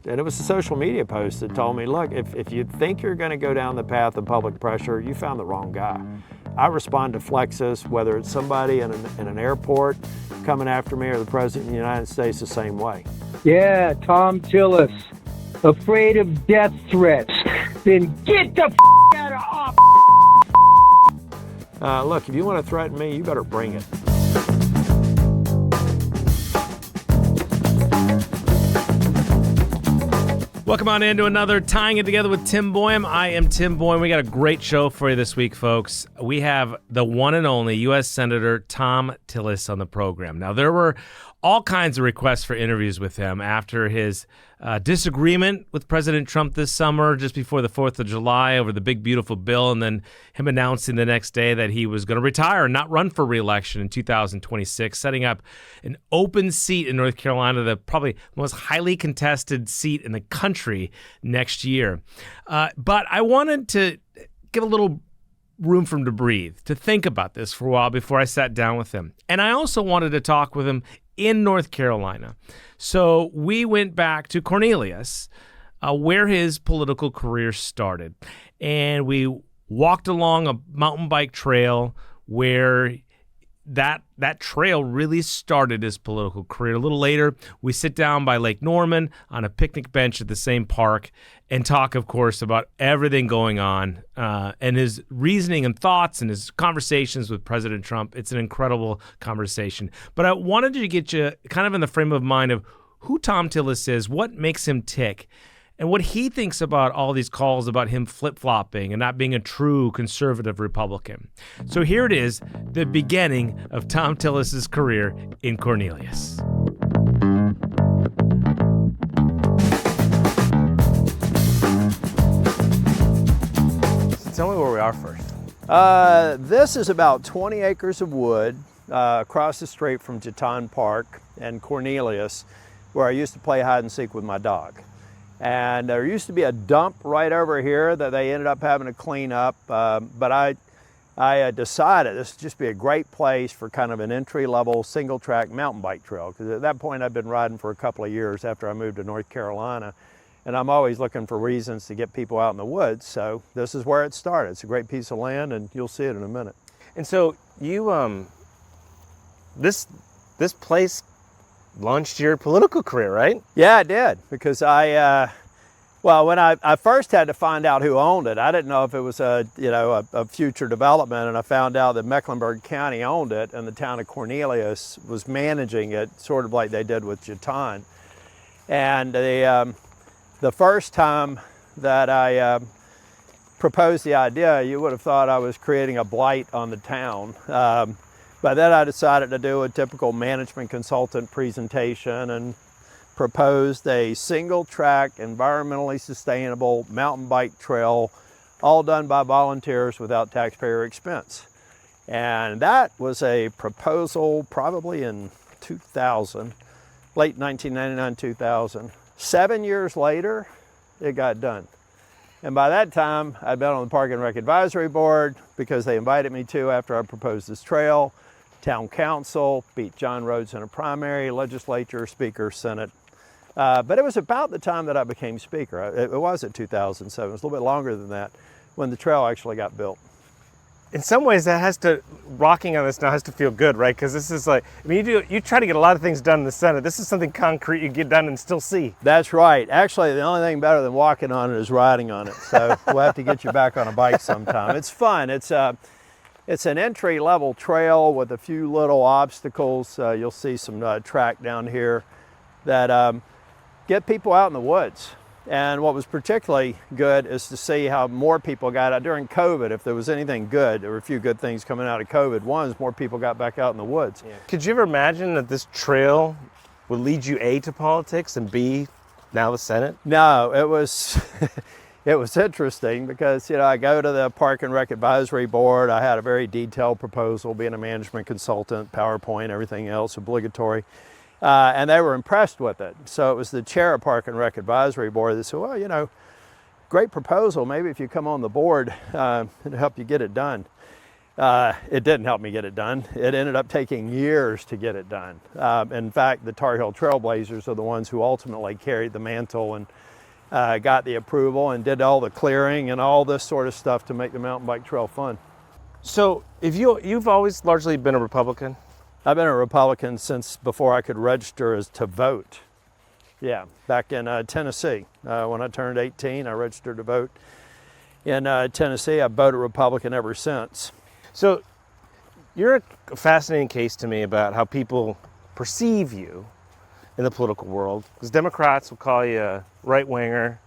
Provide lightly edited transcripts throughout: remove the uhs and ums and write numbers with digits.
And it was a social media post that told me, look, if you think you're going to go down the path of public pressure, you found the wrong guy. I respond to flexes, whether it's somebody in an airport coming after me or the President of the United States, the same way. Yeah, Thom Tillis, afraid of death threats. Then get the out of office. Look, if you want to threaten me, you better bring it. Welcome on into another Tying It Together with Tim Boyum. I am Tim Boyum. We got a great show for you this week, folks. We have the one and only U.S. Senator Thom Tillis on the program. Now, there were all kinds of requests for interviews with him after his disagreement with President Trump this summer, just before the 4th of July, over the big, beautiful bill, and then him announcing the next day that he was going to retire and not run for re-election in 2026, setting up an open seat in North Carolina, the probably most highly contested seat in the country next year. But I wanted to give a little room for him to breathe, to think about this for a while before I sat down with him. And I also wanted to talk with him in North Carolina. So we went back to Cornelius, where his political career started. And we walked along a mountain bike trail where that trail really started his political career. A little later, we sit down by Lake Norman on a picnic bench at the same park and talk, of course, about everything going on and his reasoning and thoughts and his conversations with President Trump. It's an incredible conversation. But I wanted to get you kind of in the frame of mind of who Thom Tillis is, what makes him tick, and what he thinks about all these calls about him flip-flopping and not being a true conservative Republican. So here it is, the beginning of Thom Tillis' career in Cornelius. So tell me where we are first. This is about 20 acres of wood across the street from Jeton Park and Cornelius, where I used to play hide and seek with my dog. And there used to be a dump right over here that they ended up having to clean up. But I decided this would just be a great place for kind of an entry-level single-track mountain bike trail. Because at that point, I'd been riding for a couple of years after I moved to North Carolina. And I'm always looking for reasons to get people out in the woods. So this is where it started. It's a great piece of land, and you'll see it in a minute. And so you, this place launched your political career, right? Yeah, I did, because when I first had to find out who owned it, I didn't know if it was a future development, and I found out that Mecklenburg County owned it and the town of Cornelius was managing it, sort of like they did with Jeton. And the first time that I proposed the idea, you would have thought I was creating a blight on the town. But then I decided to do a typical management consultant presentation and proposed a single-track, environmentally sustainable mountain bike trail, all done by volunteers without taxpayer expense. And that was a proposal probably in 2000, late 1999, 2000. 7 years later, it got done. And by that time, I'd been on the Park and Rec Advisory Board because they invited me to after I proposed this trail. Town council, beat John Rhodes in a primary, legislature, speaker, Senate. But it was about the time that I became speaker. It was at 2007. It was a little bit longer than that when the trail actually got built. In some ways, rocking on this now has to feel good, right? Because this is like, I mean, you try to get a lot of things done in the Senate. This is something concrete you get done and still see. That's right. Actually, the only thing better than walking on it is riding on it. So we'll have to get you back on a bike sometime. It's fun. It's an entry-level trail with a few little obstacles. You'll see some track down here that get people out in the woods. And what was particularly good is to see how more people got out during COVID. If there was anything good, there were a few good things coming out of COVID. One is more people got back out in the woods. Yeah. Could you ever imagine that this trail would lead you A, to politics, and B, now the Senate? No, it was it was interesting because, I go to the Park and Rec Advisory Board. I had a very detailed proposal, being a management consultant, PowerPoint, everything else, obligatory. And they were impressed with it. So it was the chair of Park and Rec Advisory Board that said, well, great proposal. Maybe if you come on the board, it'll help you get it done. It didn't help me get it done. It ended up taking years to get it done. In fact, the Tar Heel Trailblazers are the ones who ultimately carried the mantle and got the approval and did all the clearing and all this sort of stuff to make the mountain bike trail fun. So if you've always largely been a Republican? I've been a Republican since before I could register to vote. Yeah, back in Tennessee. When I turned 18, I registered to vote in Tennessee. I've voted Republican ever since. So you're a fascinating case to me about how people perceive you in the political world. Because Democrats will call you a right-winger.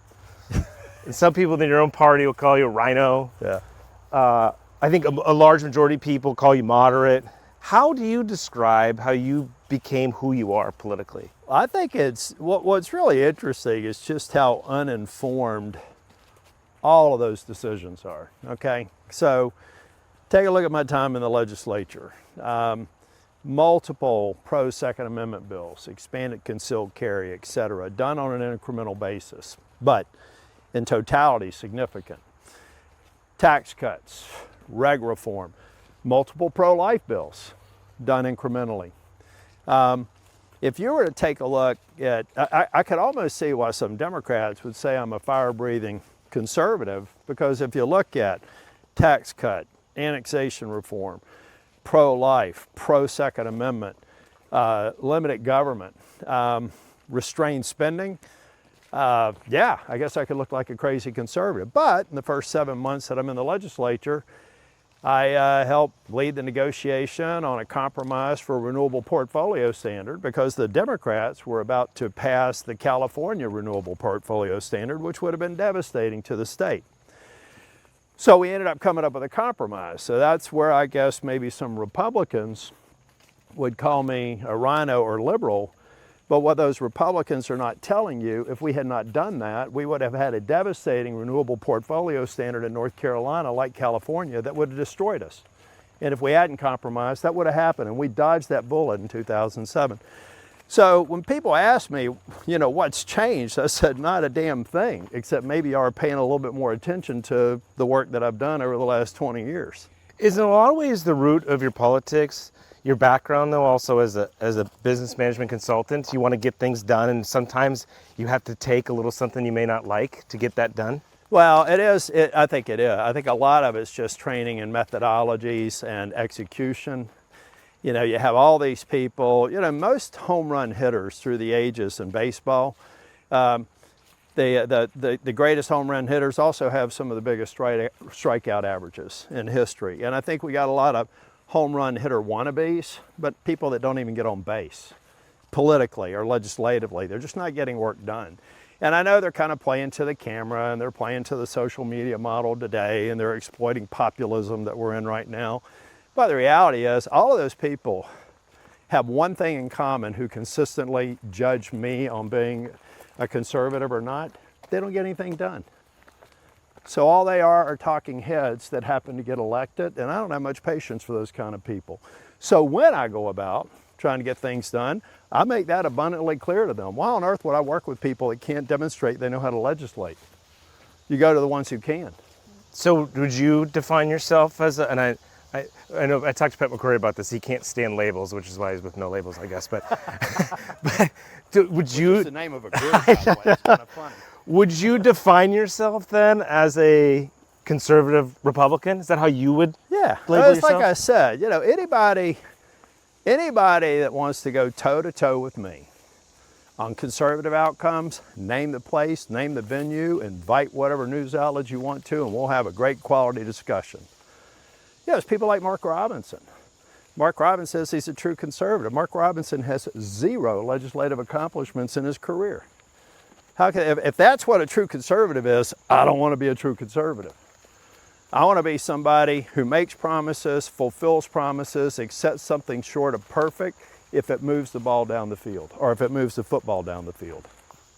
And some people in your own party will call you a rhino. Yeah. I think a large majority of people call you moderate. How do you describe how you became who you are politically? I think it's what's really interesting is just how uninformed all of those decisions are. Okay, so take a look at my time in the legislature. Multiple pro-Second Amendment bills, expanded concealed carry, et cetera, done on an incremental basis, but in totality significant. Tax cuts, reg reform, multiple pro-life bills done incrementally. If you were to take a look at, I could almost see why some Democrats would say I'm a fire-breathing conservative, because if you look at tax cut, annexation reform, pro-life, pro-Second Amendment, limited government, restrained spending, yeah, I guess I could look like a crazy conservative. But in the first 7 months that I'm in the legislature, I helped lead the negotiation on a compromise for a renewable portfolio standard, because the Democrats were about to pass the California renewable portfolio standard, which would have been devastating to the state. So we ended up coming up with a compromise. So that's where I guess maybe some Republicans would call me a rhino or liberal. But what those Republicans are not telling you, if we had not done that, we would have had a devastating renewable portfolio standard in North Carolina, like California, that would have destroyed us. And if we hadn't compromised, that would have happened. And we dodged that bullet in 2007. So when people ask me, you know, what's changed, I said, not a damn thing, except maybe you are paying a little bit more attention to the work that I've done over the last 20 years. Is in a lot of ways the root of your politics, your background though, also as a business management consultant? You want to get things done, and sometimes you have to take a little something you may not like to get that done? Well, it is. I think it is. I think a lot of it's just training and methodologies and execution. You know, you have all these people, you know, most home run hitters through the ages in baseball, the greatest home run hitters also have some of the biggest strikeout averages in history. And I think we got a lot of home run hitter wannabes, but people that don't even get on base politically or legislatively. They're just not getting work done. And I know they're kind of playing to the camera, and they're playing to the social media model today, and they're exploiting populism that we're in right now. But the reality is, all of those people have one thing in common who consistently judge me on being a conservative or not. They don't get anything done. So all they are talking heads that happen to get elected, and I don't have much patience for those kind of people. So when I go about trying to get things done, I make that abundantly clear to them. Why on earth would I work with people that can't demonstrate they know how to legislate? You go to the ones who can. So would you define yourself as a, and I know I talked to Pat McCrory about this. He can't stand labels, which is why he's with No Labels, I guess. But, would you? It's the name of a group, by the way. It's kind of funny. Would you define yourself then as a conservative Republican? Is that how you would label it's yourself? like I said, you know, anybody that wants to go toe to toe with me on conservative outcomes, name the place, name the venue, invite whatever news outlets you want to, and we'll have a great quality discussion. Yeah, there's people like Mark Robinson. Mark Robinson says he's a true conservative. Mark Robinson has 0 legislative accomplishments in his career. How can, if that's what a true conservative is, I don't want to be a true conservative. I want to be somebody who makes promises, fulfills promises, accepts something short of perfect if it moves the ball down the field, or if it moves the football down the field.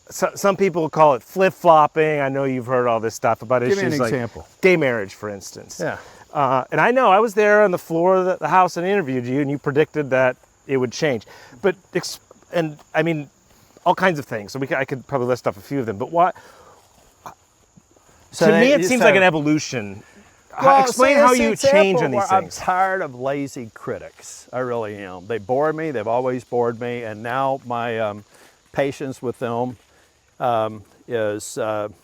So, some people call it flip-flopping. I know you've heard all this stuff about Give issues me an like example. gay marriage, for instance. Yeah. And I know I was there on the floor of the House and interviewed you, and you predicted that it would change. But, and I mean, all kinds of things. So I could probably list off a few of them. But what? To me, it seems like an evolution Explain how you change on these I'm things. tired of lazy critics. I really am. They bore me. They've always bored me. And now my patience with them is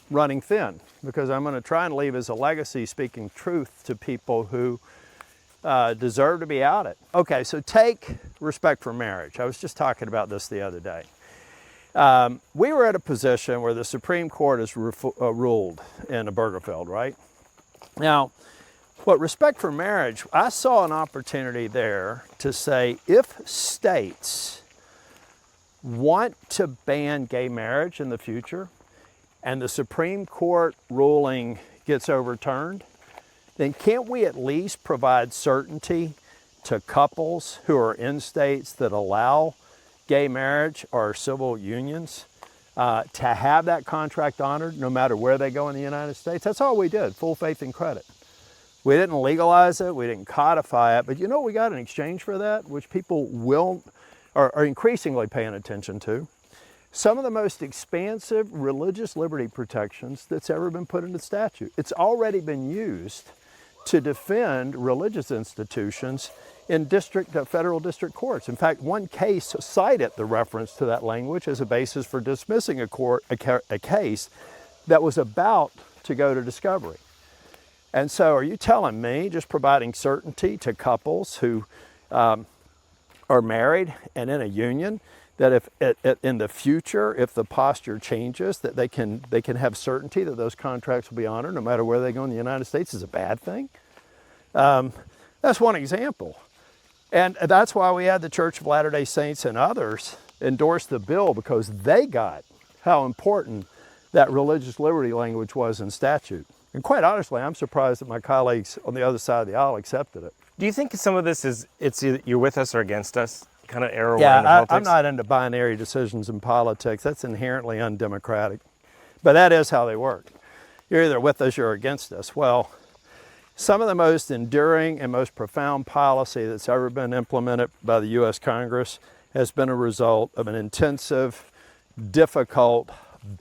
running thin, because I'm going to try and leave as a legacy speaking truth to people who deserve to be outed. Okay, so take respect for marriage. I was just talking about this the other day. We were at a position where the Supreme Court has ruled in Obergefell, right? Now, what respect for marriage, I saw an opportunity there to say, if states want to ban gay marriage in the future and the Supreme Court ruling gets overturned, then can't we at least provide certainty to couples who are in states that allow gay marriage or civil unions to have that contract honored no matter where they go in the United States? That's all we did, full faith and credit. We didn't legalize it, we didn't codify it, but you know what we got in exchange for that, which people are increasingly paying attention to? Some of the most expansive religious liberty protections that's ever been put into statute. It's already been used to defend religious institutions in federal district courts. In fact, one case cited the reference to that language as a basis for dismissing a case that was about to go to discovery. And so are you telling me, just providing certainty to couples who are married and in a union, that if in the future, if the posture changes, that they can have certainty that those contracts will be honored no matter where they go in the United States, is a bad thing? That's one example. And that's why we had the Church of Latter-day Saints and others endorse the bill, because they got how important that religious liberty language was in statute. And quite honestly, I'm surprised that my colleagues on the other side of the aisle accepted it. Do you think some of this is it's either you're with us or against us kind of arrow? Yeah, I'm not into binary decisions in politics. That's inherently undemocratic. But that is how they work. You're either with us or you're against us. Well, some of the most enduring and most profound policy that's ever been implemented by the U.S. Congress has been a result of an intensive, difficult,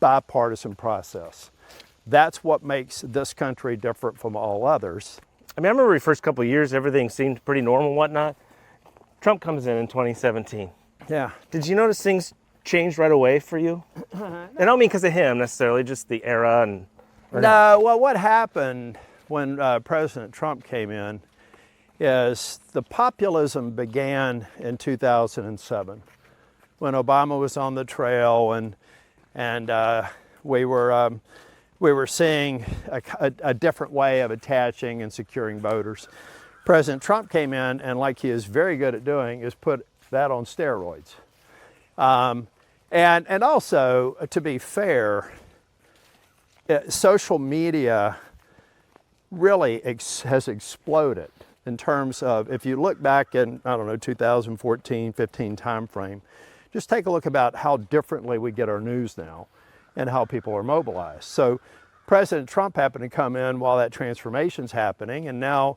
bipartisan process. That's what makes this country different from all others. I mean, I remember the first couple of years, everything seemed pretty normal and whatnot. Trump comes in 2017. Yeah. Did you notice things changed right away for you? And I don't mean because of him necessarily, just the era and... No, well, what happened when President Trump came in is the populism began in 2007 when Obama was on the trail and we were seeing a different way of attaching and securing voters. President Trump came in and, like he is very good at doing, is put that on steroids. And also, to be fair, social media really has exploded in terms of, if you look back in, 2014, 15 timeframe, just take a look about how differently we get our news now and how people are mobilized. So President Trump happened to come in while that transformation's happening, and now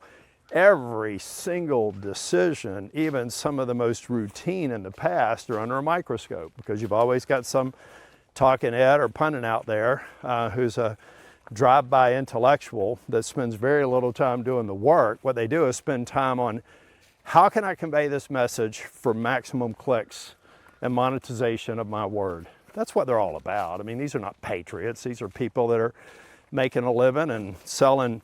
every single decision, even some of the most routine in the past, are under a microscope, because you've always got some talking head or pundit out there who's a drive-by intellectual that spends very little time doing the work. What they do is spend time on, how can I convey this message for maximum clicks and monetization of my word? That's what they're all about. I mean, these are not patriots. These are people that are making a living and selling,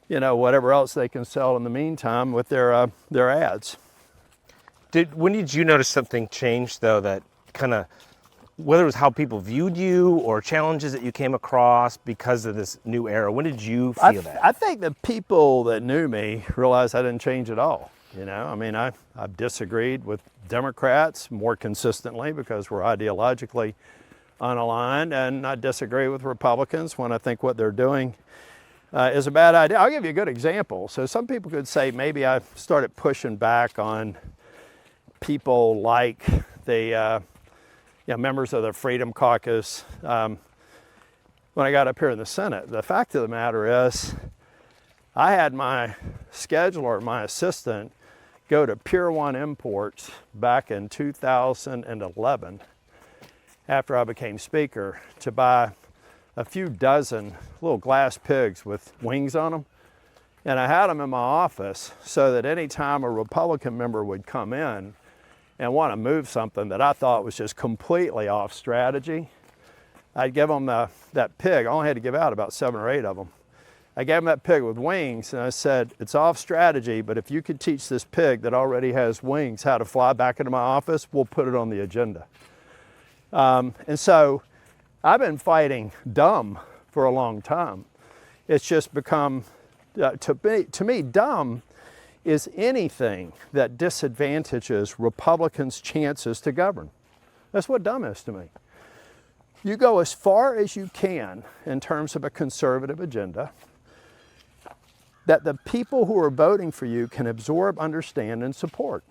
whatever else they can sell in the meantime with their ads. When did you notice something change, though, that kind of, whether it was how people viewed you or challenges that you came across because of this new era? When did you feel that? I think the people that knew me realized I didn't change at all. I've disagreed with Democrats more consistently because we're ideologically unaligned, and I disagree with Republicans when I think what they're doing is a bad idea. I'll give you a good example. So some people could say maybe I started pushing back on people like the members of the Freedom Caucus when I got up here in the Senate. The fact of the matter is, I had my scheduler, my assistant, go to Pier 1 Imports back in 2011 after I became Speaker to buy a few dozen little glass pigs with wings on them And I had them in my office so that anytime a Republican member would come in and want to move something that I thought was just completely off strategy, I'd give them that pig. I only had to give out about 7 or 8 of them. I gave them that pig with wings, and I said, it's off strategy, but if you could teach this pig that already has wings how to fly back into my office, we'll put it on the agenda. And so I've been fighting dumb for a long time. It's just become, to me, dumb is anything that disadvantages Republicans' chances to govern. That's what dumb is to me. You go as far as you can in terms of a conservative agenda that the people who are voting for you can absorb, understand, and support.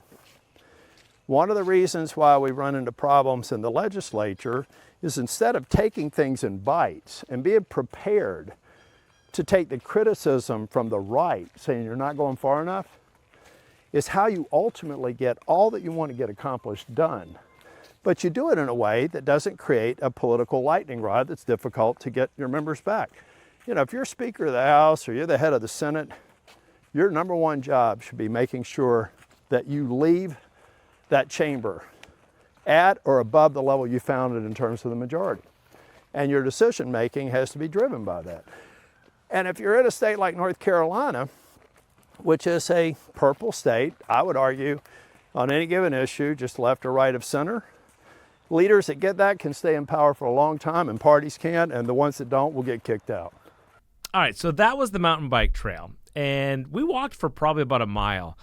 One of the reasons why we run into problems in the legislature is instead of taking things in bites and being prepared to take the criticism from the right, saying you're not going far enough, is how you ultimately get all that you want to get accomplished done. But you do it in a way that doesn't create a political lightning rod that's difficult to get your members back. You know, if you're Speaker of the House or you're the head of the Senate, your number one job should be making sure that you leave that chamber at or above the level you found it in terms of the majority. And your decision making has to be driven by that. And if you're in a state like North Carolina, which is a purple state, I would argue on any given issue, just left or right of center, leaders that get that can stay in power for a long time, and parties can, and the ones that don't will get kicked out. All right, so that was the mountain bike trail, and we walked for probably about a mile.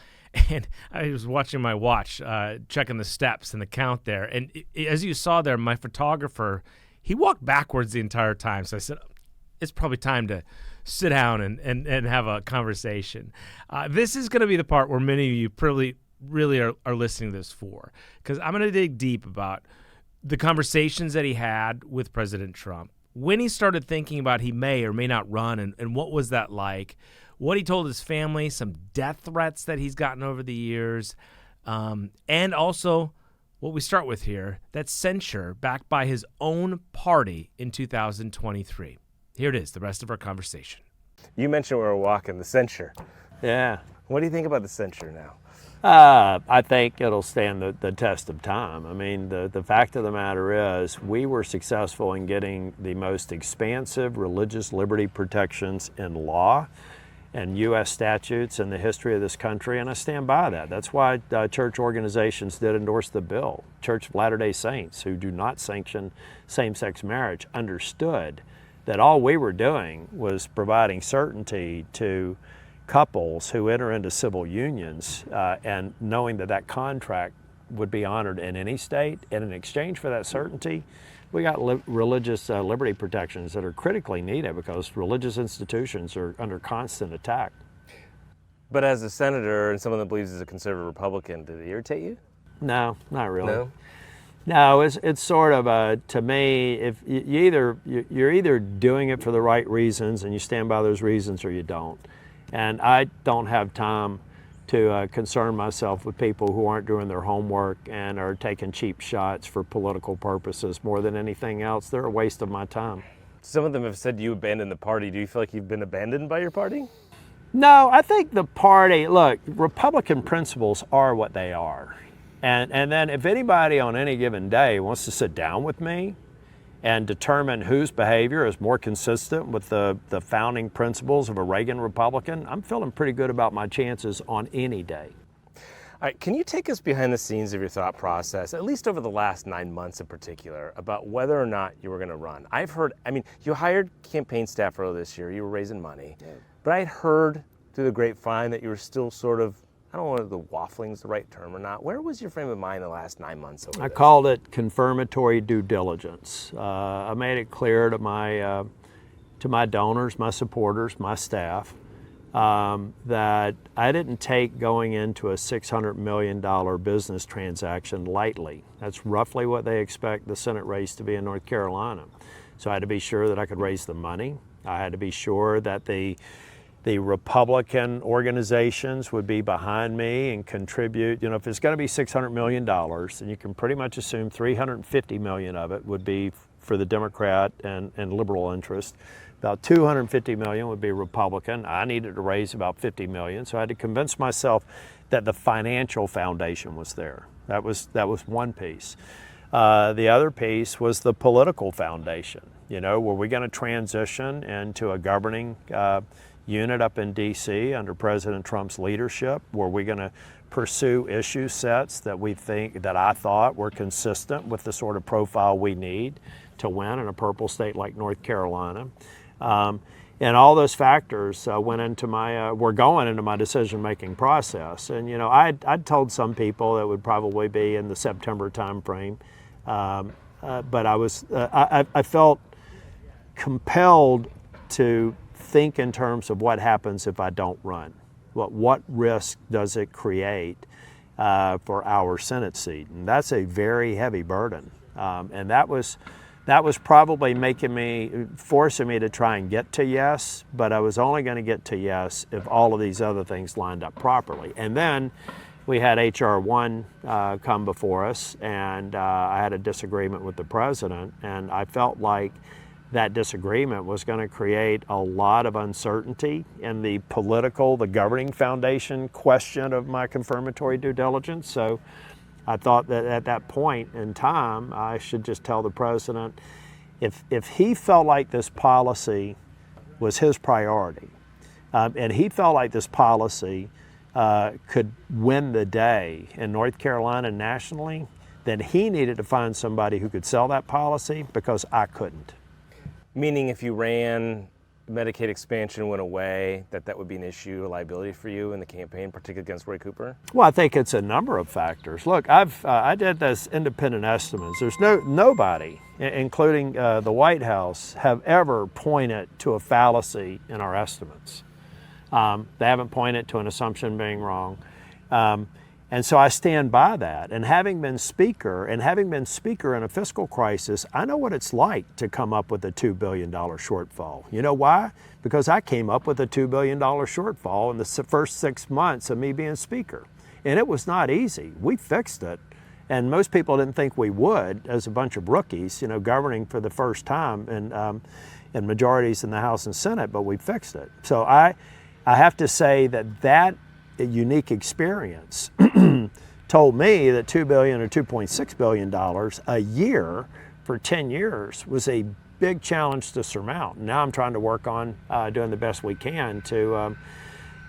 And I was watching my watch, checking the steps and the count there. And as you saw there, my photographer, he walked backwards the entire time. So I said, it's probably time to sit down and have a conversation. This is going to be the part where many of you really are listening to this for, because I'm going to dig deep about the conversations that he had with President Trump, when he started thinking about he may or may not run, and what was that like, what he told his family, some death threats that he's gotten over the years, and also what we start with here, that censure backed by his own party in 2023. Here it is, the rest of our conversation. You mentioned we were walking, the censure. Yeah. What do you think about the censure now? I think it'll stand the test of time. I mean, the fact of the matter is we were successful in getting the most expansive religious liberty protections in law and U.S. statutes in the history of this country, and I stand by that. That's why church organizations did endorse the bill. Church of Latter-day Saints, who do not sanction same-sex marriage, understood that all we were doing was providing certainty to couples who enter into civil unions, and knowing that that contract would be honored in any state. And in exchange for that certainty, we got religious liberty protections that are critically needed because religious institutions are under constant attack. But as a senator and someone that believes he's a conservative Republican, did it irritate you? No, not really. No? No, it's sort of to me, if you're either doing it for the right reasons and you stand by those reasons, or you don't. And I don't have time to concern myself with people who aren't doing their homework and are taking cheap shots for political purposes more than anything else. They're a waste of my time. Some of them have said you abandoned the party. Do you feel like you've been abandoned by your party? No, I think the party, look, Republican principles are what they are. And then if anybody on any given day wants to sit down with me and determine whose behavior is more consistent with the founding principles of a Reagan Republican, I'm feeling pretty good about my chances on any day. All right, can you take us behind the scenes of your thought process, at least over the last 9 months in particular, about whether or not you were going to run? I've heard, you hired campaign staff earlier this year, you were raising money, but I heard through the grapevine that you were still sort of, I don't know if the waffling's the right term or not. Where was your frame of mind the last 9 months over I this? called it confirmatory due diligence. I made it clear to my donors, my supporters, my staff, that I didn't take going into a $600 million business transaction lightly. That's roughly what they expect the Senate race to be in North Carolina. So I had to be sure that I could raise the money. I had to be sure that the Republican organizations would be behind me and contribute. You know, if it's going to be $600 million, then you can pretty much assume $350 million of it would be for the Democrat and liberal interest. About $250 million would be Republican. I needed to raise about $50 million, so I had to convince myself that the financial foundation was there. That was one piece. The other piece was the political foundation. Were we going to transition into a governing unit up in D.C. under President Trump's leadership? Were we going to pursue issue sets that I thought were consistent with the sort of profile we need to win in a purple state like North Carolina? And all those factors were going into my decision-making process. And I'd told some people it would probably be in the September timeframe, but I felt compelled to think in terms of what happens if I don't run. What risk does it create for our Senate seat? And that's a very heavy burden. And that was probably forcing me to try and get to yes, but I was only going to get to yes if all of these other things lined up properly. And then we had H.R. 1 come before us, and I had a disagreement with the president, and I felt like that disagreement was going to create a lot of uncertainty in the governing foundation question of my confirmatory due diligence. So I thought that at that point in time, I should just tell the president, if he felt like this policy was his priority, and he felt like this policy could win the day in North Carolina and nationally, then he needed to find somebody who could sell that policy, because I couldn't. Meaning if you ran, Medicaid expansion went away, that would be an issue, a liability for you in the campaign, particularly against Roy Cooper? Well, I think it's a number of factors. Look, I did this independent estimates. There's nobody, including the White House, have ever pointed to a fallacy in our estimates. They haven't pointed to an assumption being wrong. And so I stand by that. And having been speaker in a fiscal crisis, I know what it's like to come up with a $2 billion shortfall. You know why? Because I came up with a $2 billion shortfall in the first 6 months of me being speaker. And it was not easy. We fixed it. And most people didn't think we would, as a bunch of rookies, governing for the first time in majorities in the House and Senate, but we fixed it. So I have to say that unique experience told me that $2 billion or $2.6 billion a year for 10 years was a big challenge to surmount. Now I'm trying to work on doing the best we can to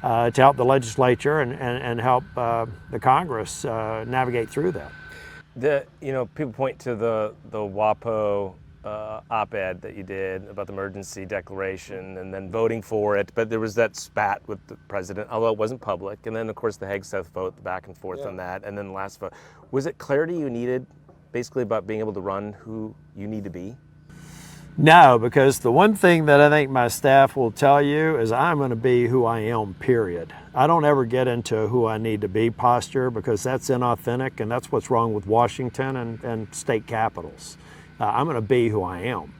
help the legislature and help the Congress navigate through that. People point to the WAPO op-ed that you did about the emergency declaration and then voting for it, but there was that spat with the president, although it wasn't public, and then of course the Hague-South vote, the back and forth on that, and then the last vote. Was it clarity you needed basically about being able to run who you need to be? No, because the one thing that I think my staff will tell you is I'm going to be who I am, period. I don't ever get into who I need to be posture, because that's inauthentic, and that's what's wrong with Washington and state capitals. I'm going to be who I am.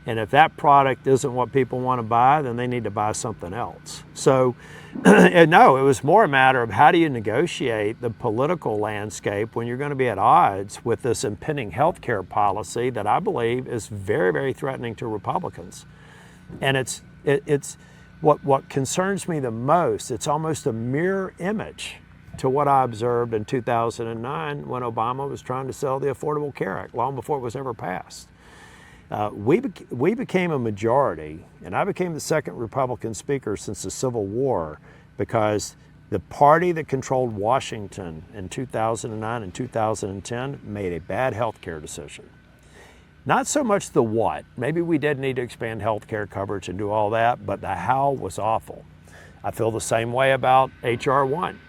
And if that product isn't what people want to buy, then they need to buy something else. So, no, it was more a matter of how do you negotiate the political landscape when you're going to be at odds with this impending health care policy that I believe is very, very threatening to Republicans. And it's what concerns me the most, it's almost a mirror image to what I observed in 2009 when Obama was trying to sell the Affordable Care Act, long before it was ever passed. We became a majority, and I became the second Republican speaker since the Civil War, because the party that controlled Washington in 2009 and 2010 made a bad health care decision. Not so much the what. Maybe we did need to expand health care coverage and do all that, but the how was awful. I feel the same way about H.R. 1.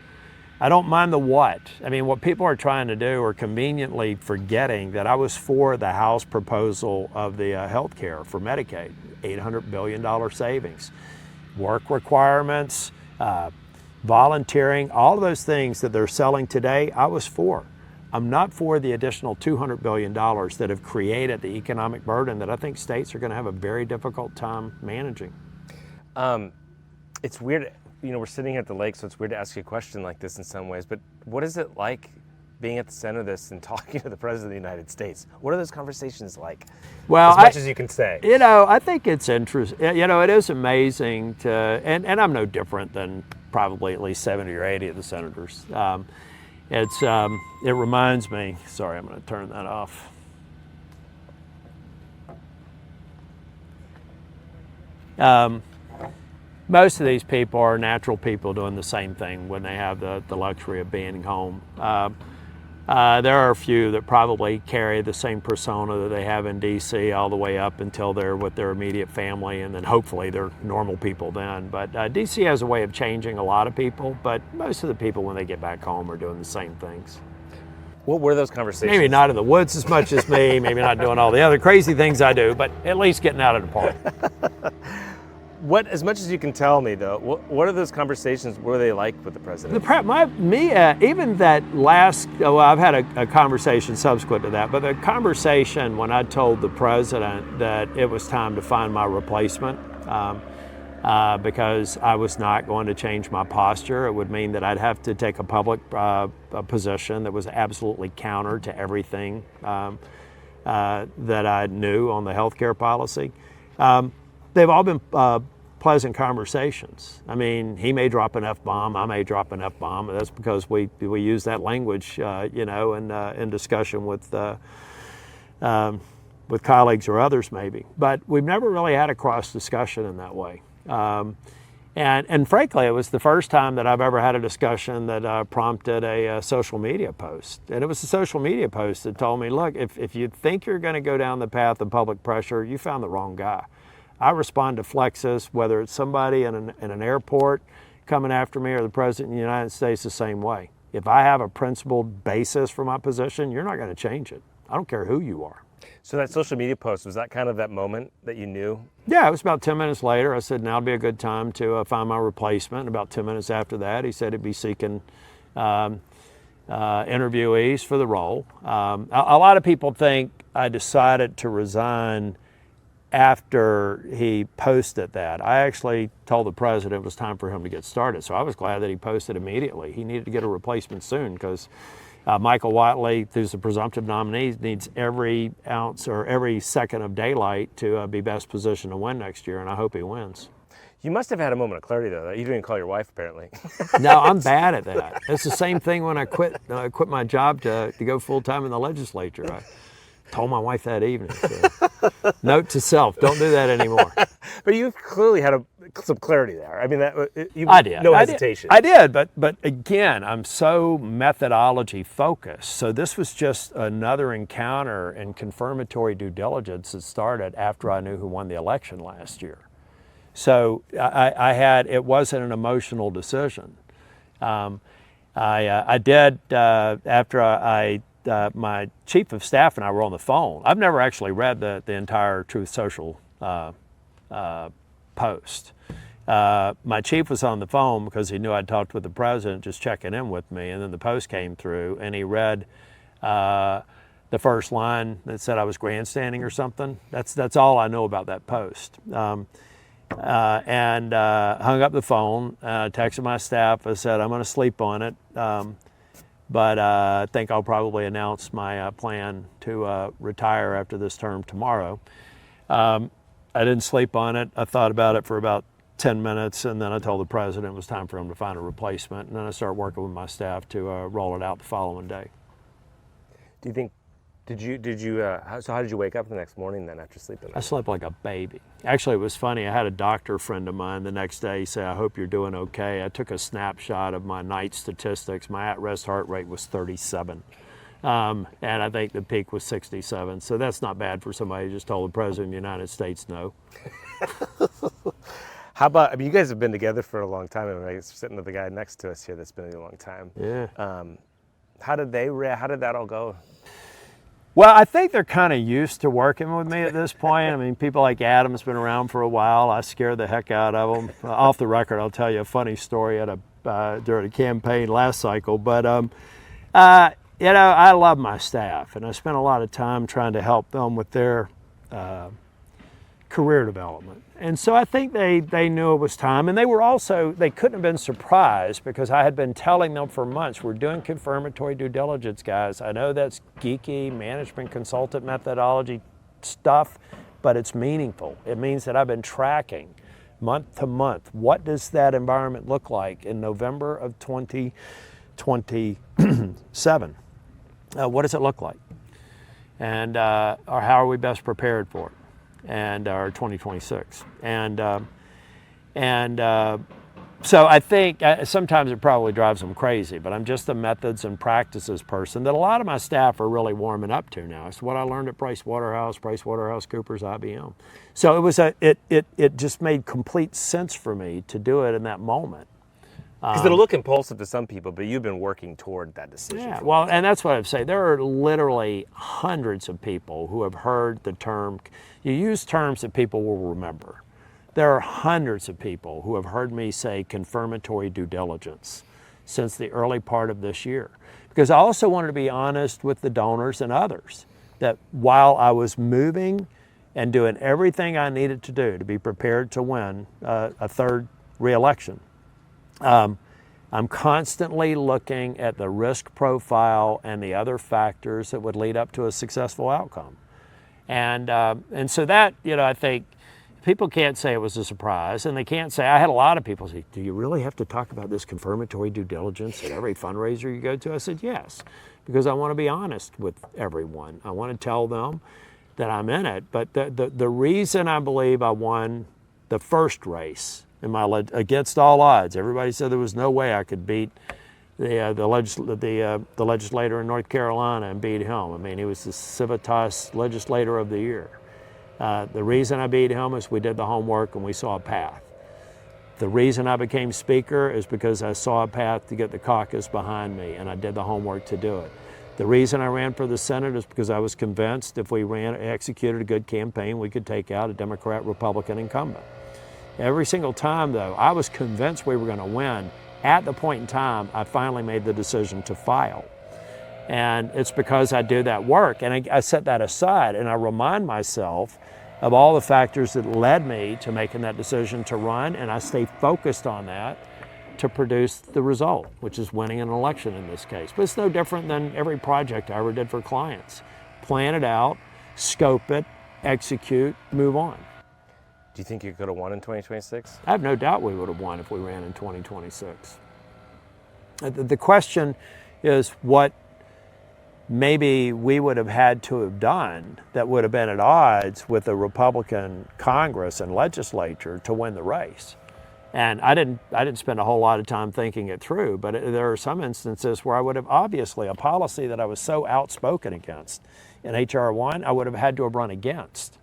I don't mind the what. I mean, what people are trying to do are conveniently forgetting that I was for the House proposal of the health care for Medicaid, $800 billion savings, work requirements, volunteering, all of those things that they're selling today, I was for. I'm not for the additional $200 billion that have created the economic burden that I think states are going to have a very difficult time managing. It's weird. We're sitting here at the lake, so it's weird to ask you a question like this in some ways, but what is it like being at the center of this and talking to the President of the United States? What are those conversations like? Well, as much as you can say. I think it's interesting. It is amazing to, and I'm no different than probably at least 70 or 80 of the senators. It reminds me, sorry, I'm going to turn that off. Most of these people are natural people doing the same thing when they have the luxury of being home. There are a few that probably carry the same persona that they have in D.C. all the way up until they're with their immediate family, and then hopefully they're normal people then. But D.C. has a way of changing a lot of people, but most of the people when they get back home are doing the same things. What were those conversations? Maybe not in the woods as much as me, maybe not doing all the other crazy things I do, but at least getting out of the park. What, as much as you can tell me though, what are those conversations, what were they like with the president? Even that last, well, I've had a conversation subsequent to that, but the conversation when I told the president that it was time to find my replacement, because I was not going to change my posture. It would mean that I'd have to take a public position that was absolutely counter to everything that I knew on the healthcare policy. They've all been pleasant conversations. I mean, he may drop an F-bomb, I may drop an F-bomb. That's because we use that language, in discussion with colleagues or others maybe. But we've never really had a cross discussion in that way. And frankly, it was the first time that I've ever had a discussion that prompted a social media post. And it was a social media post that told me, look, if you think you're going to go down the path of public pressure, you found the wrong guy. I respond to flexes, whether it's somebody in an airport coming after me or the President of the United States, the same way. If I have a principled basis for my position, you're not going to change it. I don't care who you are. So that social media post, was that kind of that moment that you knew? Yeah, it was about 10 minutes later. I said, now would be a good time to find my replacement. And about 10 minutes after that, he said he'd be seeking interviewees for the role. A lot of people think I decided to resign after he posted that. I actually told the president it was time for him to get started. So I was glad that he posted immediately. He needed to get a replacement soon because Michael Whatley, who's the presumptive nominee, needs every ounce or every second of daylight to be best positioned to win next year, and I hope he wins. You must have had a moment of clarity though. You didn't call your wife apparently. No, I'm bad at that. It's the same thing when I quit my job to go full time in the legislature. I told my wife that evening. So. Note to self: don't do that anymore. But you clearly had some clarity there. I mean, I did. No hesitation. I did, but again, I'm so methodology focused. So this was just another encounter and confirmatory due diligence that started after I knew who won the election last year. So it wasn't an emotional decision. I did after my chief of staff and I were on the phone. I've never actually read the entire Truth Social post. My chief was on the phone because he knew I'd talked with the president, just checking in with me, and then the post came through and he read the first line that said I was grandstanding or something. That's all I know about that post. And hung up the phone, texted my staff. I said, I'm going to sleep on it, but I think I'll probably announce my plan to retire after this term tomorrow. I didn't sleep on it. I thought about it for about 10 minutes, and then I told the president it was time for him to find a replacement, and then I started working with my staff to roll it out the following day. Do you think, so how did you wake up the next morning then after sleeping? I slept like a baby. Actually, it was funny. I had a doctor friend of mine the next day say, I hope you're doing okay. I took a snapshot of my night statistics. My at-rest heart rate was 37. And I think the peak was 67. So that's not bad for somebody who just told the President of the United States no. How about, I mean, you guys have been together for a long time. I mean, sitting with the guy next to us here that's been a long time. Yeah. How did that all go? Well, I think they're kind of used to working with me at this point. I mean, people like Adam's been around for a while. I scared the heck out of them. Off the record, I'll tell you a funny story during a campaign last cycle. But, I love my staff, and I spent a lot of time trying to help them with their career development. And so I think they knew it was time, and they couldn't have been surprised because I had been telling them for months, we're doing confirmatory due diligence, guys. I know that's geeky management consultant methodology stuff, but it's meaningful. It means that I've been tracking month to month. What does that environment look like in November of 2027? What does it look like? And or how are we best prepared for it? And our 2026. So I think sometimes it probably drives them crazy, but I'm just a methods and practices person that a lot of my staff are really warming up to now. It's what I learned at PricewaterhouseCoopers, IBM. So it just made complete sense for me to do it in that moment. Because it'll look impulsive to some people, but you've been working toward that decision. Yeah, well, and that's what I'd say. There are literally hundreds of people who have heard the term. You use terms that people will remember. There are hundreds of people who have heard me say confirmatory due diligence since the early part of this year. Because I also wanted to be honest with the donors and others that while I was moving and doing everything I needed to do to be prepared to win a third reelection, I'm constantly looking at the risk profile and the other factors that would lead up to a successful outcome. And so that, I think people can't say it was a surprise, and they can't say, I had a lot of people say, do you really have to talk about this confirmatory due diligence at every fundraiser you go to? I said, yes, because I want to be honest with everyone. I want to tell them that I'm in it. But the reason I believe I won the first race against all odds, everybody said there was no way I could beat the legislator in North Carolina and beat him. I mean, he was the Civitas Legislator of the Year. The reason I beat him is we did the homework and we saw a path. The reason I became Speaker is because I saw a path to get the caucus behind me, and I did the homework to do it. The reason I ran for the Senate is because I was convinced if we executed a good campaign, we could take out a Democrat-Republican incumbent. Every single time, though, I was convinced we were going to win. At the point in time, I finally made the decision to file. And it's because I do that work, and I set that aside, and I remind myself of all the factors that led me to making that decision to run, and I stay focused on that to produce the result, which is winning an election in this case. But it's no different than every project I ever did for clients. Plan it out, scope it, execute, move on. Do you think you could have won in 2026? I have no doubt we would have won if we ran in 2026. The question is what maybe we would have had to have done that would have been at odds with the Republican Congress and legislature to win the race. And I didn't spend a whole lot of time thinking it through, but there are some instances where I would have obviously a policy that I was so outspoken against in H.R. 1, I would have had to have run against.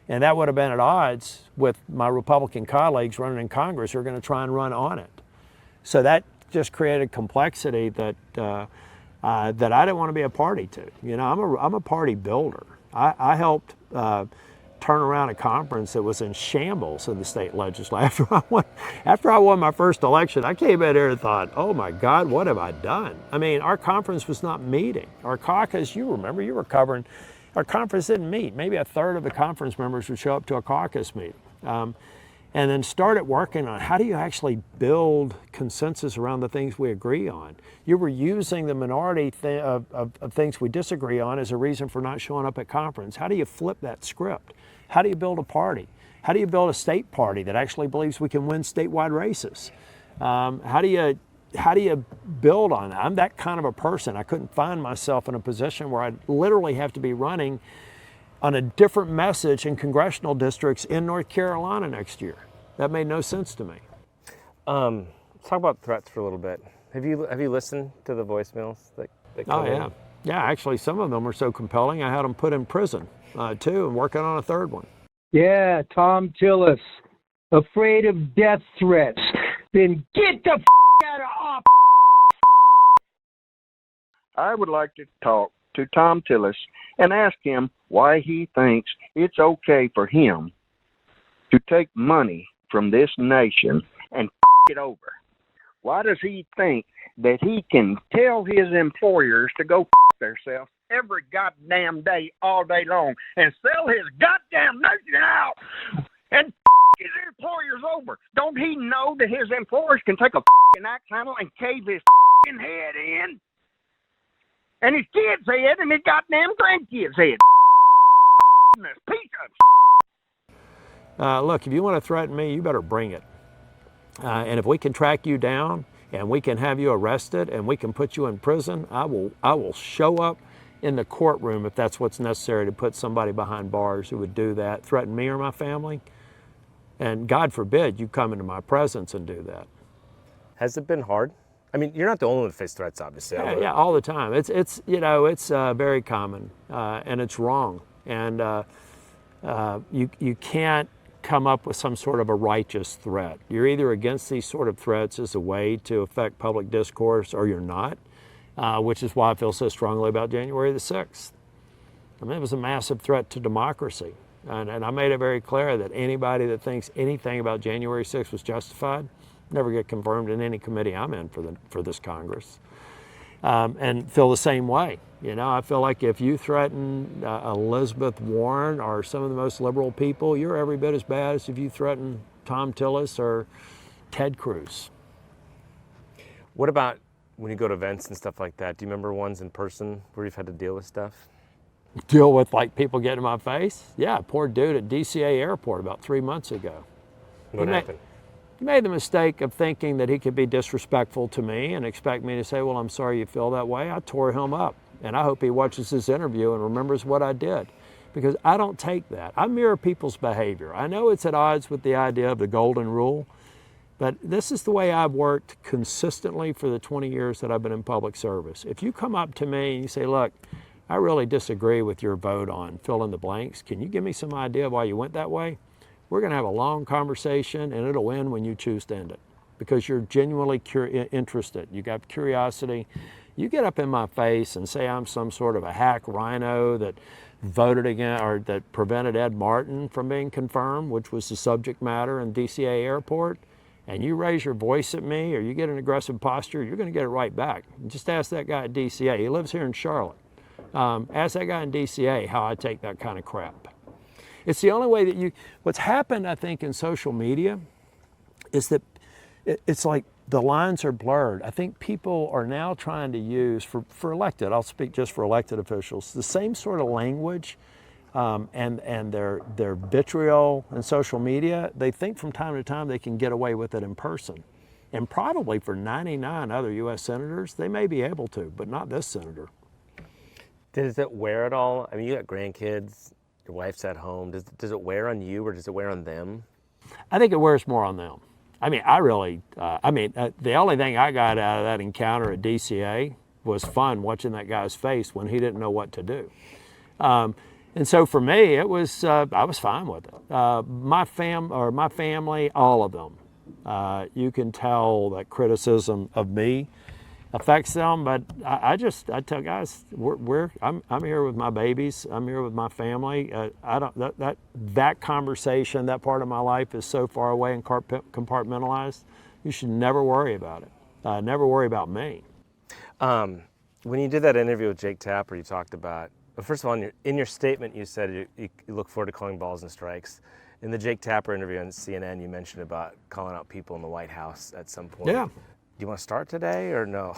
And that would have been at odds with my Republican colleagues running in Congress who are going to try and run on it. So that just created complexity that I didn't want to be a party to. I'm a party builder. I helped turn around a conference that was in shambles in the state legislature. After I won my first election, I came in here and thought, oh my God, what have I done? I mean, our conference was not meeting. Our caucus, you remember, you were covering, our conference didn't meet. Maybe a third of the conference members would show up to a caucus meeting. And then started working on how do you actually build consensus around the things we agree on. You were using the minority of things we disagree on as a reason for not showing up at conference. How do you flip that script? How do you build a party? How do you build a state party that actually believes we can win statewide races? How do you build on that? I'm that kind of a person. I couldn't find myself in a position where I'd literally have to be running on a different message in congressional districts in North Carolina next year. That made no sense to me. Let's talk about threats for a little bit. Have you listened to the voicemails that come in? Oh, yeah. Yeah, actually, some of them are so compelling, I had them put in prison, too, and working on a third one. Yeah, Thom Tillis, afraid of death threats. Then get the out of office. I would like to talk to Thom Tillis and ask him why he thinks it's okay for him to take money from this nation and it over. Why does he think that he can tell his employers to go themselves every goddamn day, all day long, and sell his goddamn nation out and his employers over. Don't he know that his employers can take a axe handle and cave his head in? And his kids' head and his goddamn grandkids' head. This piece of Look, if you want to threaten me, you better bring it. And if we can track you down and we can have you arrested and we can put you in prison, I will show up in the courtroom if that's what's necessary to put somebody behind bars who would do that, threaten me or my family. And God forbid you come into my presence and do that. Has it been hard? I mean, you're not the only one to face threats, obviously. Yeah, all the time. It's very common and it's wrong. And you can't come up with some sort of a righteous threat. You're either against these sort of threats as a way to affect public discourse or you're not, which is why I feel so strongly about January the 6th. I mean, it was a massive threat to democracy. And I made it very clear that anybody that thinks anything about January 6th was justified never get confirmed in any committee I'm in for this Congress. And feel the same way. You know, I feel like if you threaten Elizabeth Warren or some of the most liberal people, you're every bit as bad as if you threaten Thom Tillis or Ted Cruz. What about when you go to events and stuff like that? Do you remember ones in person where you've had to deal with stuff? Deal with like people getting in my face? Yeah, poor dude at DCA airport about 3 months ago. What happened? He made the mistake of thinking that he could be disrespectful to me and expect me to say, well, I'm sorry you feel that way. I tore him up. And I hope he watches this interview and remembers what I did, because I don't take that. I mirror people's behavior. I know it's at odds with the idea of the golden rule, but this is the way I've worked consistently for the 20 years that I've been in public service. If you come up to me and you say, look, I really disagree with your vote on fill in the blanks. Can you give me some idea why you went that way? We're going to have a long conversation and it'll end when you choose to end it, because you're genuinely interested. You got curiosity. You get up in my face and say I'm some sort of a hack rhino that voted against or that prevented Ed Martin from being confirmed, which was the subject matter in DCA airport, and you raise your voice at me or you get an aggressive posture, you're going to get it right back. Just ask that guy at DCA. He lives here in Charlotte. Ask that guy in DCA how I take that kind of crap. It's the only way that what's happened, I think, in social media is that it's like the lines are blurred. I think people are now trying to use, for elected, I'll speak just for elected officials, the same sort of language and their vitriol in social media. They think from time to time they can get away with it in person. And probably for 99 other U.S. senators, they may be able to, but not this senator. Does it wear at all? I mean, you got grandkids, your wife's at home. Does it wear on you or does it wear on them? I think it wears more on them. I mean, the only thing I got out of that encounter at DCA was fun watching that guy's face when he didn't know what to do. And so for me, it was, I was fine with it. My family, all of them, you can tell that criticism of me affects them, but I tell guys, I'm here with my babies. I'm here with my family. That conversation, that part of my life is so far away and compartmentalized. You should never worry about it. Never worry about me. When you did that interview with Jake Tapper, you talked about, first of all, in your statement, you said you look forward to calling balls and strikes. In the Jake Tapper interview on CNN, you mentioned about calling out people in the White House at some point. Yeah. Do you want to start today or no?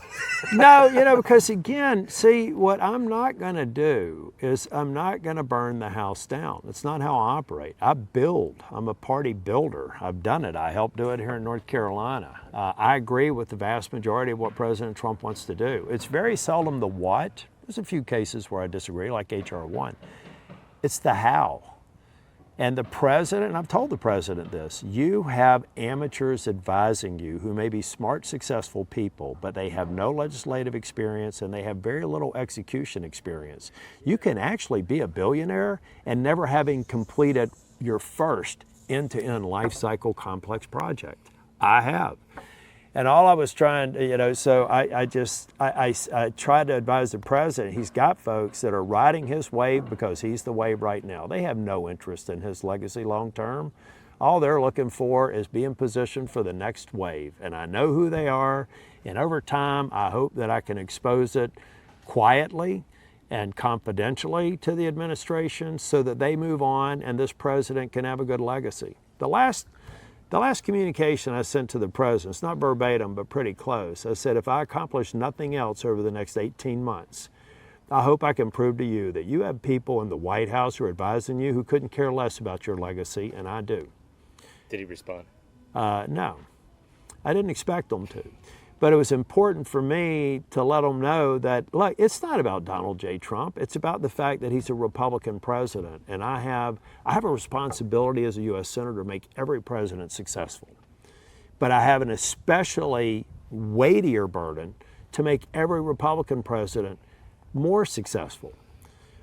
No, because again, see, what I'm not going to do is I'm not going to burn the house down. That's not how I operate. I build. I'm a party builder. I've done it. I helped do it here in North Carolina. I agree with the vast majority of what President Trump wants to do. It's very seldom the what. There's a few cases where I disagree, like H.R. 1. It's the how. And the president, and I've told the president this, you have amateurs advising you who may be smart, successful people, but they have no legislative experience and they have very little execution experience. You can actually be a billionaire and never having completed your first end-to-end life cycle complex project. I have. And all I was trying to, so I tried to advise the president. He's got folks that are riding his wave because he's the wave right now. They have no interest in his legacy long term. All they're looking for is being positioned for the next wave. And I know who they are. And over time, I hope that I can expose it quietly and confidentially to the administration so that they move on and this president can have a good legacy. The last communication I sent to the president, it's not verbatim, but pretty close. I said, if I accomplish nothing else over the next 18 months, I hope I can prove to you that you have people in the White House who are advising you who couldn't care less about your legacy, and I do. Did he respond? No, I didn't expect them to. But it was important for me to let them know that, look, it's not about Donald J. Trump. It's about the fact that he's a Republican president. And I have a responsibility as a U.S. Senator to make every president successful. But I have an especially weightier burden to make every Republican president more successful.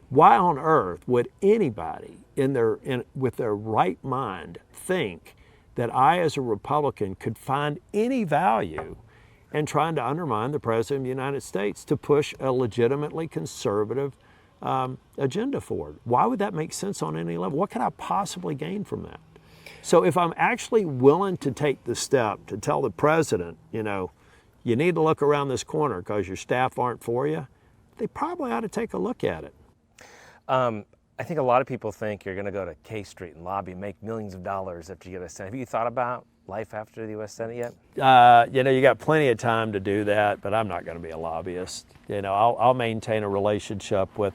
Why on earth would anybody with their right mind think that I, as a Republican, could find any value and trying to undermine the President of the United States to push a legitimately conservative agenda forward? Why would that make sense on any level? What can I possibly gain from that? So if I'm actually willing to take the step to tell the President, you need to look around this corner because your staff aren't for you, they probably ought to take a look at it. I think a lot of people think you're going to go to K Street and lobby, make millions of dollars after you get a Senate. Have you thought about life after the U.S. Senate yet? You got plenty of time to do that, but I'm not going to be a lobbyist. I'll maintain a relationship with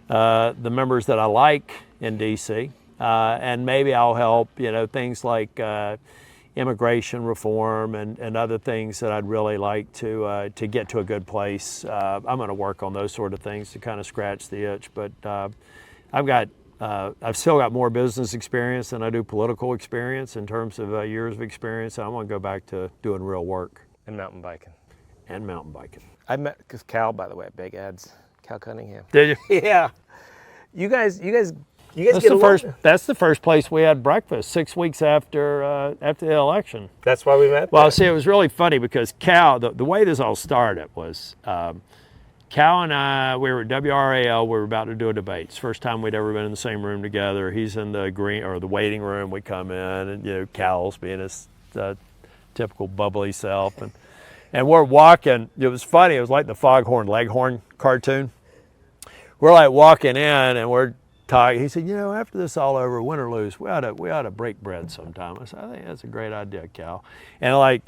the members that I like in D.C., and maybe I'll help, things like immigration reform and other things that I'd really like to get to a good place. I'm going to work on those sort of things to kind of scratch the itch, but I've still got more business experience than I do political experience in terms of years of experience. I want to go back to doing real work. And mountain biking. I met Cal, by the way, at Big Ed's. Cal Cunningham. Did you? Yeah. You guys That's get the along. first. That's the first place we had breakfast 6 weeks after the election. That's why we met. Well, there. see, it was really funny because Cal, the way this all started was Cal and I, we were at WRAL, we were about to do a debate. It's the first time we'd ever been in the same room together. He's in the the waiting room. We come in, and Cal's being his typical bubbly self, and we're walking. It was funny. It was like the Foghorn Leghorn cartoon. We're like walking in, and we're talking. He said, after this all over, win or lose, we ought to break bread sometime. I said, I think that's a great idea, Cal. And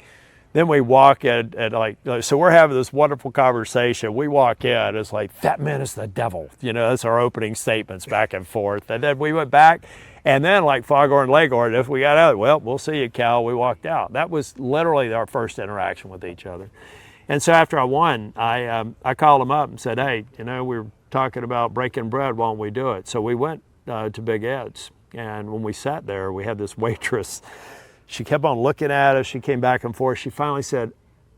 then we walk in, and so we're having this wonderful conversation. We walk in, it's like, that man is the devil. That's our opening statements back and forth. And then we went back, and then like Foghorn Leghorn, if we got out, well, we'll see you, Cal. We walked out. That was literally our first interaction with each other. And so after I won, I called him up and said, hey, we were talking about breaking bread, why don't we do it? So we went to Big Ed's. And when we sat there, we had this waitress. She kept on looking at us. She came back and forth. She finally said,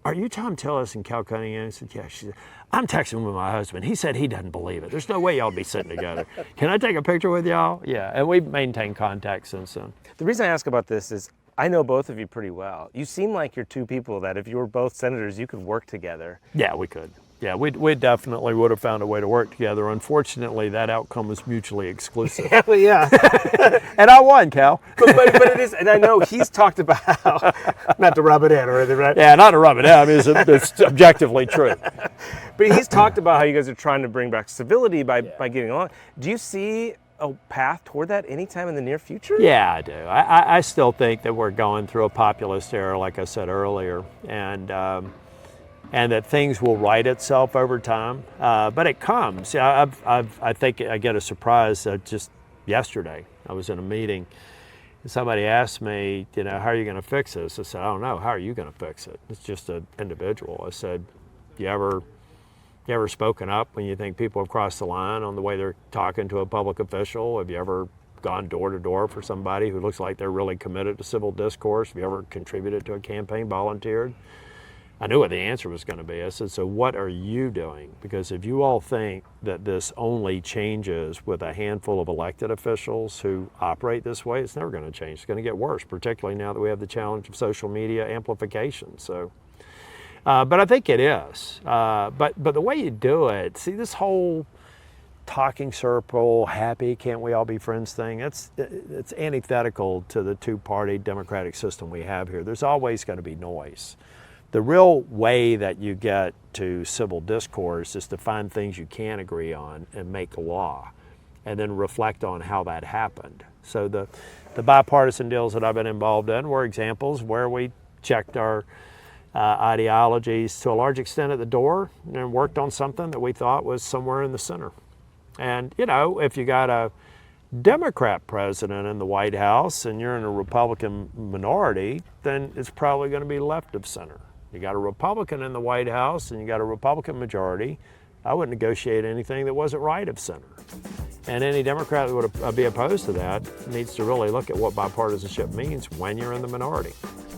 are you Thom Tillis and Cal Cunningham? I said, yeah. She said, I'm texting with my husband. He said he doesn't believe it. There's no way y'all be sitting together. Can I take a picture with y'all? Yeah, and we've maintained contact since then. The reason I ask about this is I know both of you pretty well. You seem like you're two people that if you were both senators, you could work together. Yeah, we could. Yeah, we definitely would have found a way to work together. Unfortunately, that outcome was mutually exclusive. Yeah. And I won, Cal. but it is, and I know he's talked about how, not to rub it in or anything, right? Yeah, not to rub it in. I mean, it's objectively true. But he's talked about how you guys are trying to bring back civility by getting along. Do you see a path toward that anytime in the near future? Yeah, I do. I still think that we're going through a populist era, like I said earlier, and that things will right itself over time. But it comes. I think I get a surprise just yesterday. I was in a meeting, and somebody asked me, how are you going to fix this? I said, I don't know. How are you going to fix it? It's just an individual. I said, you ever spoken up when you think people have crossed the line on the way they're talking to a public official? Have you ever gone door to door for somebody who looks like they're really committed to civil discourse? Have you ever contributed to a campaign, volunteered? I knew what the answer was going to be. I said, so what are you doing? Because if you all think that this only changes with a handful of elected officials who operate this way, it's never going to change. It's going to get worse, particularly now that we have the challenge of social media amplification. So, but I think it is. But the way you do it, see, this whole talking circle, happy, can't we all be friends thing, it's antithetical to the two-party democratic system we have here. There's always going to be noise. The real way that you get to civil discourse is to find things you can agree on and make law, and then reflect on how that happened. So the bipartisan deals that I've been involved in were examples where we checked our ideologies to a large extent at the door and worked on something that we thought was somewhere in the center. And, you know, if you got a Democrat president in the White House and you're in a Republican minority, then it's probably going to be left of center. You got a Republican in the White House and you got a Republican majority, I wouldn't negotiate anything that wasn't right of center. And any Democrat that would be opposed to that needs to really look at what bipartisanship means when you're in the minority.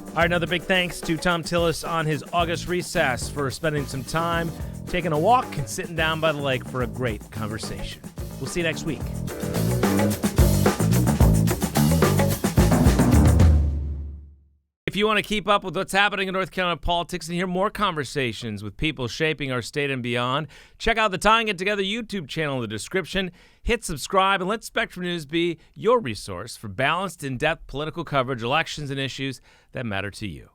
All right, another big thanks to Thom Tillis on his August recess for spending some time taking a walk and sitting down by the lake for a great conversation. We'll see you next week. If you want to keep up with what's happening in North Carolina politics and hear more conversations with people shaping our state and beyond, check out the Tying It Together YouTube channel in the description. Hit subscribe and let Spectrum News be your resource for balanced, in-depth political coverage, elections, and issues that matter to you.